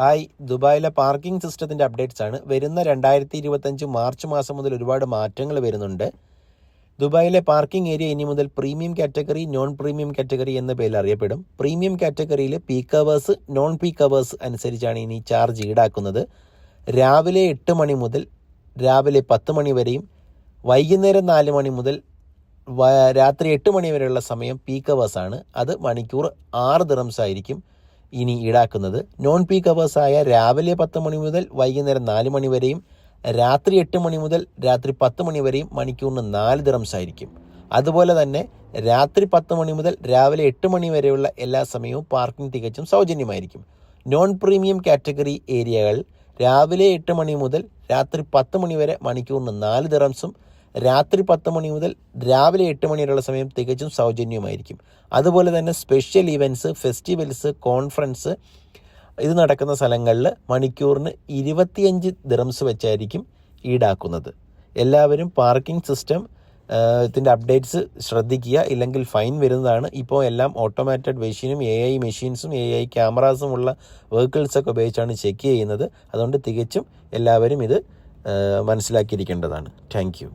Hi, ദുബായിലെ parking സിസ്റ്റത്തിൻ്റെ updates ആണ്. വരുന്ന 2025 മാർച്ച് മാസം മുതൽ ഒരുപാട് മാറ്റങ്ങൾ വരുന്നുണ്ട്. ദുബായിലെ പാർക്കിംഗ് ഏരിയ ഇനി മുതൽ premium category, non premium category എന്ന പേരിൽ അറിയപ്പെടും. പ്രീമിയം കാറ്റഗറിയിൽ peak hours, non peak hours അനുസരിച്ചാണ് ഇനി ചാർജ് ഈടാക്കുന്നത്. രാവിലെ 8 മണി മുതൽ രാവിലെ 10 മണി വരെയും വൈകുന്നേരം 4 മണി മുതൽ രാത്രി 8 മണി വരെയുള്ള സമയം പീക്ക് അവേഴ്സ് ആണ്. അത് മണിക്കൂർ 6 ദിറംസ് ആയിരിക്കും ഇനി ഈടാക്കുന്നത്. നോൺ പീക്ക് അവേഴ്സായ രാവിലെ 10 മണി മുതൽ വൈകുന്നേരം 4 മണി വരെയും രാത്രി 8 മണി മുതൽ രാത്രി 10 മണി വരെയും മണിക്കൂറിന് 4 ദിറംസ് ആയിരിക്കും. അതുപോലെ തന്നെ രാത്രി 10 മണി മുതൽ രാവിലെ 8 മണി വരെയുള്ള എല്ലാ സമയവും പാർക്കിംഗ് തികച്ചും സൗജന്യമായിരിക്കും. നോൺ പ്രീമിയം കാറ്റഗറി ഏരിയകൾ രാവിലെ 8 മണി മുതൽ രാത്രി 10 മണി വരെ മണിക്കൂറിന് 4 ദിറംസും രാത്രി 10 മണി മുതൽ രാവിലെ 8 മണി വരെയുള്ള സമയം തികച്ചും സൗജന്യമായിരിക്കും. അതുപോലെ തന്നെ സ്പെഷ്യൽ ഇവൻറ്റ്സ്, ഫെസ്റ്റിവൽസ്, കോൺഫറൻസ് ഇത് നടക്കുന്ന സ്ഥലങ്ങളിൽ മണിക്കൂറിന് 25 ദിറംസ് വെച്ചായിരിക്കും ഈടാക്കുന്നത്. എല്ലാവരും പാർക്കിംഗ് സിസ്റ്റം ത്തിൻ്റെ അപ്ഡേറ്റ്സ് ശ്രദ്ധിക്കുക, ഇല്ലെങ്കിൽ ഫൈൻ വരുന്നതാണ്. ഇപ്പോൾ എല്ലാം ഓട്ടോമാറ്റഡ് മെഷീനും AI മെഷീൻസും AI ക്യാമറാസും ഉള്ള വെഹിക്കിൾസൊക്കെ ഉപയോഗിച്ചാണ് ചെക്ക് ചെയ്യുന്നത്. അതുകൊണ്ട് തികച്ചും എല്ലാവരും ഇത് മനസ്സിലാക്കിയിരിക്കേണ്ടതാണ്. Thank you.